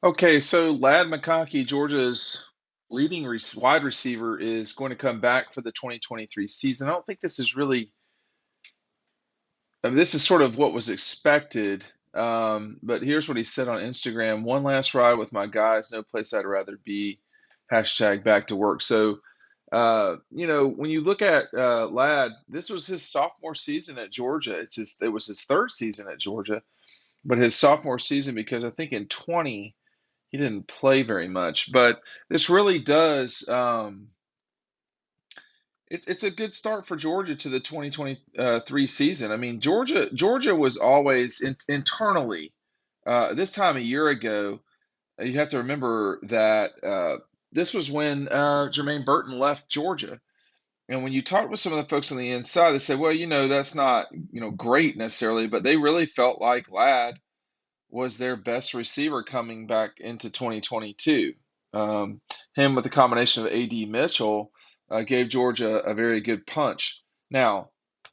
Okay, so Lad McConkey, Georgia's leading wide receiver, is going to come back for the 2023 season. I don't think this is really, I mean, this is sort of what was expected. But here's what he said on Instagram: "One last ride with my guys, no place I'd rather be. Hashtag back to work." So, when you look at Lad, this was his sophomore season at Georgia. It was his third season at Georgia, but his sophomore season because I think in 20 he didn't play very much, but this really does. It's a good start for Georgia to the 2023 season. I mean, Georgia was always internally. This time a year ago, you have to remember that this was when Jermaine Burton left Georgia. And when you talk with some of the folks on the inside, they say, well, that's not, great necessarily, but they really felt like Ladd was their best receiver coming back into 2022. Um, Him with a combination of AD Mitchell gave Georgia a very good punch. Now,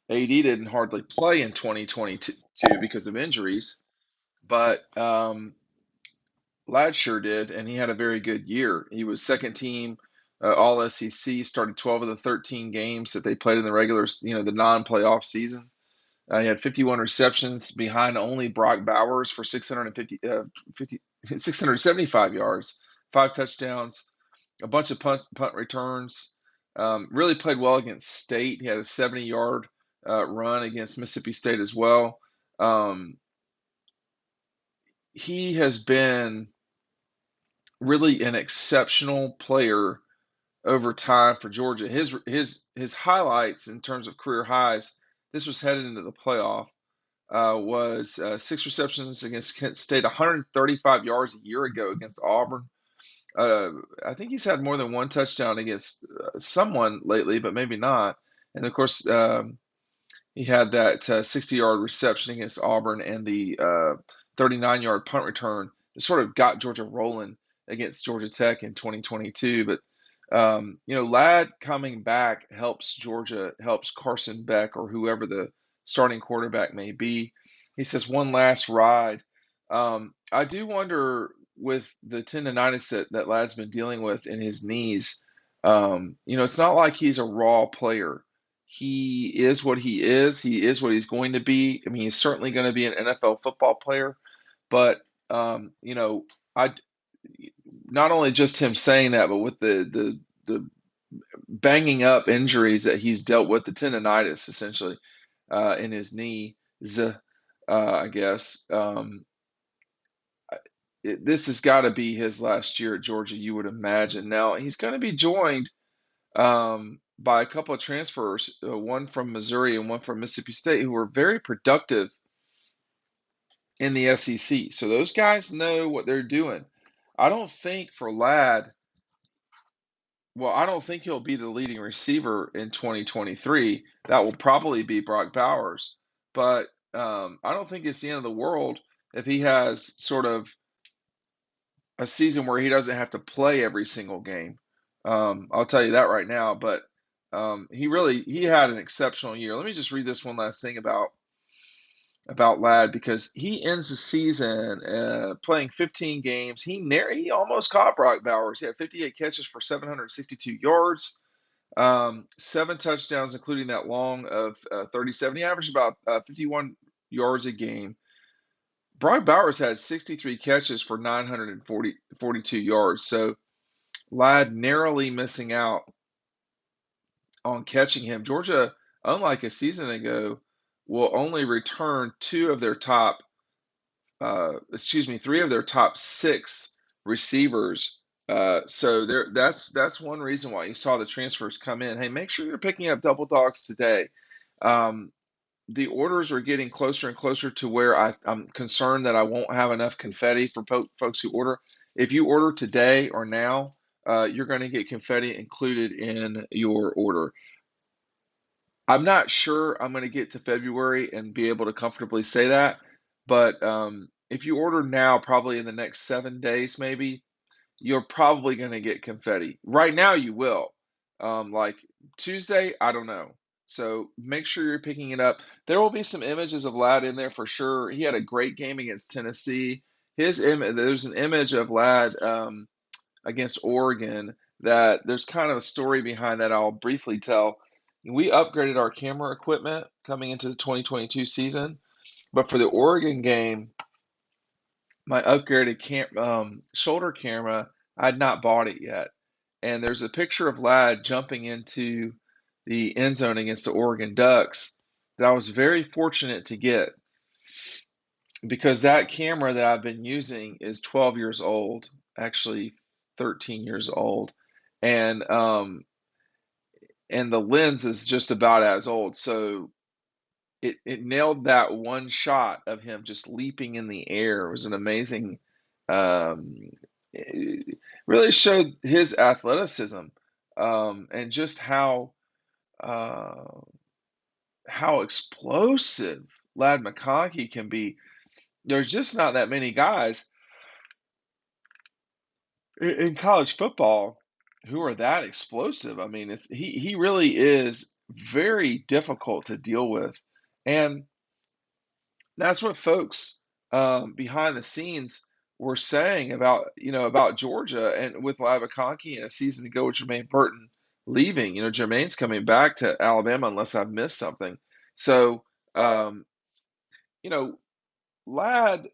AD didn't hardly play in 2022 because of injuries, but Ladd sure did, and he had a very good year. He was second team All SEC, started 12 of the 13 games that they played in the regular, the non-playoff season. He had 51 receptions behind only Brock Bowers for 675 yards, five touchdowns, a bunch of punt returns. Really played well against State. He had a 70-yard run against Mississippi State as well. Um, he has been really an exceptional player over time for Georgia. His highlights in terms of career highs. This was headed into the playoff. Was six receptions against Kent State, 135 yards a year ago against Auburn. I think he's had more than one touchdown against someone lately, but maybe not. And of course, he had that 60-yard reception against Auburn and the 39-yard punt return that sort of got Georgia rolling against Georgia Tech in 2022. But Ladd coming back helps Georgia, helps Carson Beck or whoever the starting quarterback may be. He says one last ride. I do wonder with the tendonitis that Ladd's been dealing with in his knees. It's not like he's a raw player. He is what he is. He is what he's going to be. I mean, he's certainly going to be an NFL football player, but I not only just him saying that, but with the banging up injuries that he's dealt with, the tendonitis essentially in his knee, I guess. This has got to be his last year at Georgia, you would imagine. Now he's going to be joined by a couple of transfers, one from Missouri and one from Mississippi State, who were very productive in the SEC. So those guys know what they're doing. I don't think for Ladd, well, I don't think he'll be the leading receiver in 2023. That will probably be Brock Bowers. But I don't think it's the end of the world if he has sort of a season where he doesn't have to play every single game. I'll tell you that right now. But he had an exceptional year. Let me just read this one last thing about Ladd because he ends the season playing 15 games. He almost caught Brock Bowers. He had 58 catches for 762 yards, seven touchdowns, including that long of 37. He averaged about 51 yards a game. Brock Bowers had 63 catches for 942 yards. So Ladd narrowly missing out on catching him. Georgia, unlike a season ago, will only return three of their top six receivers. So that's one reason why you saw the transfers come in. Hey, make sure you're picking up double dogs today. Um, the orders are getting closer and closer to where I'm concerned that I won't have enough confetti for folks who order. If you order today or now, you're going to get confetti included in your order. I'm not sure I'm going to get to February and be able to comfortably say that, but if you order now, probably in the next 7 days, maybe, you're probably going to get confetti. Right now, you will. Like Tuesday, I don't know. So make sure you're picking it up. There will be some images of Ladd in there for sure. He had a great game against Tennessee. there's an image of Ladd against Oregon that there's kind of a story behind that I'll briefly tell. We upgraded our camera equipment coming into the 2022 season, but for the Oregon game, my upgraded shoulder camera, I had not bought it yet. And there's a picture of Ladd jumping into the end zone against the Oregon Ducks that I was very fortunate to get because that camera that I've been using is 12 years old, actually 13 years old, and um, and the lens is just about as old. So it nailed that one shot of him just leaping in the air. It was an amazing, it really showed his athleticism, and just uh, how explosive Ladd McConkey can be. There's just not that many guys in college football who are that explosive. I mean, he really is very difficult to deal with, and that's what folks behind the scenes were saying about about Georgia and with Ladd McConkey and a season ago with Jermaine Burton leaving. Jermaine's coming back to Alabama unless I've missed something. So um, you know, Ladd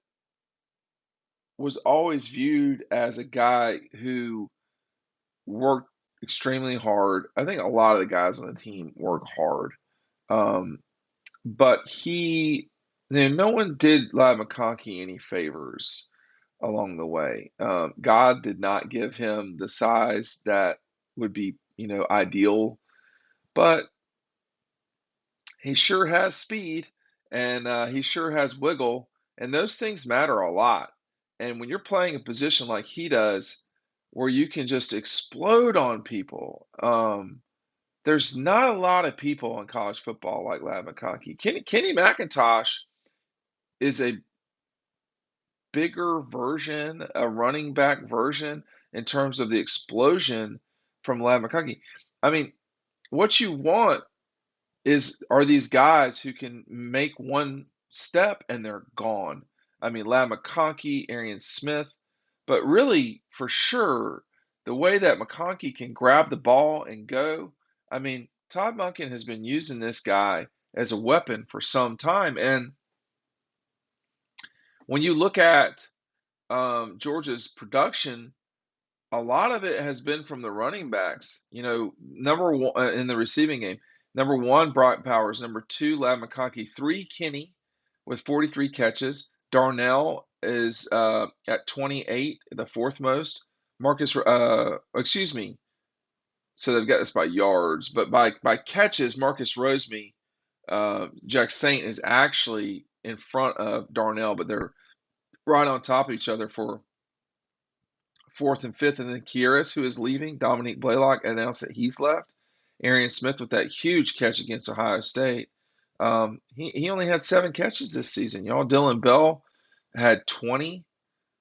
was always viewed as a guy who worked extremely hard. I think a lot of the guys on the team work hard. Um, but no one did Ladd McConkey any favors along the way. God did not give him the size that would be, ideal, but he sure has speed and he sure has wiggle, and those things matter a lot. And when you're playing a position like he does, where you can just explode on people, there's not a lot of people in college football like Ladd McConkey. Kenny McIntosh is a bigger version, a running back version in terms of the explosion from Ladd McConkey. I mean, what you want are these guys who can make one step and they're gone. I mean, Ladd McConkey, Arian Smith, but really, for sure, the way that McConkey can grab the ball and go. I mean, Todd Monken has been using this guy as a weapon for some time. And when you look at Georgia's production, a lot of it has been from the running backs. Number one in the receiving game. Number one, Brock Powers. Number two, Ladd McConkey. Three, Kenny with 43 catches. Darnell is at 28, the fourth most. Excuse me. So they've got this by yards, but by catches, Marcus Rosemy, Jack Saint is actually in front of Darnell, but they're right on top of each other for fourth and fifth. And then Kieris, who is leaving, Dominique Blaylock announced that he's left. Arian Smith with that huge catch against Ohio State. He only had 7 catches this season. Dylan Bell had 20.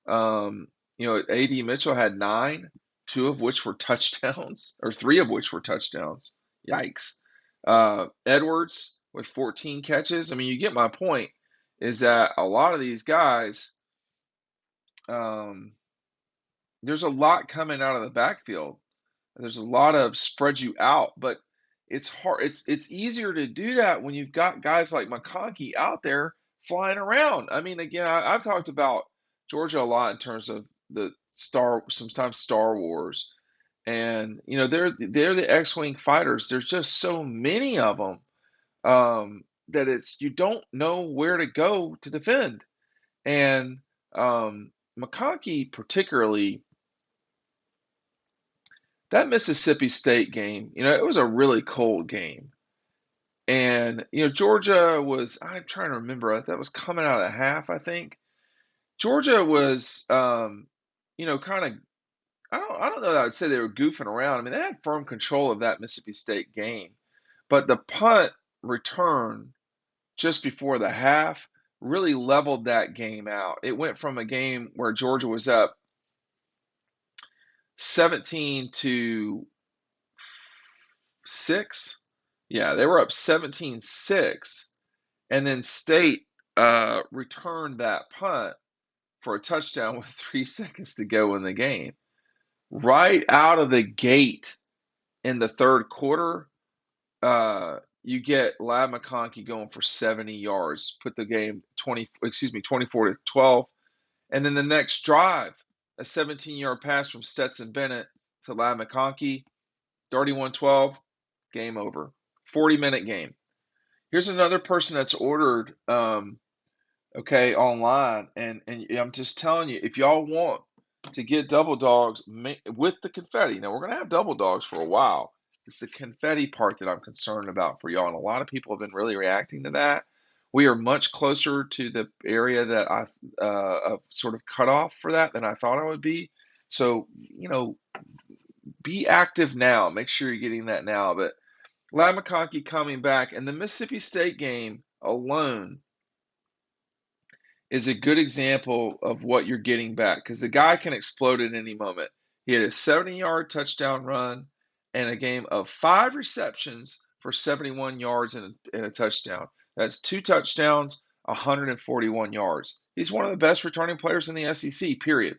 A.D. Mitchell had 9, 2 of which were touchdowns, or 3 of which were touchdowns. Yikes. Edwards with 14 catches. I mean, you get my point, is that a lot of these guys, there's a lot coming out of the backfield. There's a lot of spread you out, but it's hard. It's easier to do that when you've got guys like McConkey out there flying around. I mean, again, I've talked about Georgia a lot in terms of sometimes Star Wars, and they're the X-wing fighters. There's just so many of them that you don't know where to go to defend, and McConkey particularly. That Mississippi State game, it was a really cold game. And, Georgia I'm trying to remember, that was coming out of the half, I think. Georgia was, kind of, I don't know that I would say they were goofing around. I mean, they had firm control of that Mississippi State game. But the punt return just before the half really leveled that game out. It went from a game where Georgia was up 17 to 6. Yeah, they were up 17-6, and then State returned that punt for a touchdown with 3 seconds to go in the game. Right out of the gate in the third quarter, you get Lad McConkey going for 70 yards, put the game 24 to 12. And then the next drive, a 17-yard pass from Stetson Bennett to Lad McConkey, 31-12, game over. 40-minute game. Here's another person that's ordered online, and I'm just telling you, if y'all want to get double dogs with the confetti, now we're gonna have double dogs for a while. It's the confetti part that I'm concerned about for y'all, and a lot of people have been really reacting to that. We are much closer to the area that I sort of cut off for that than I thought I would be. So, be active now. Make sure you're getting that now. But Lad McConkey coming back, and the Mississippi State game alone is a good example of what you're getting back, because the guy can explode at any moment. He had a 70-yard touchdown run and a game of 5 receptions for 71 yards and a touchdown. That's 2 touchdowns, 141 yards. He's one of the best returning players in the SEC, period.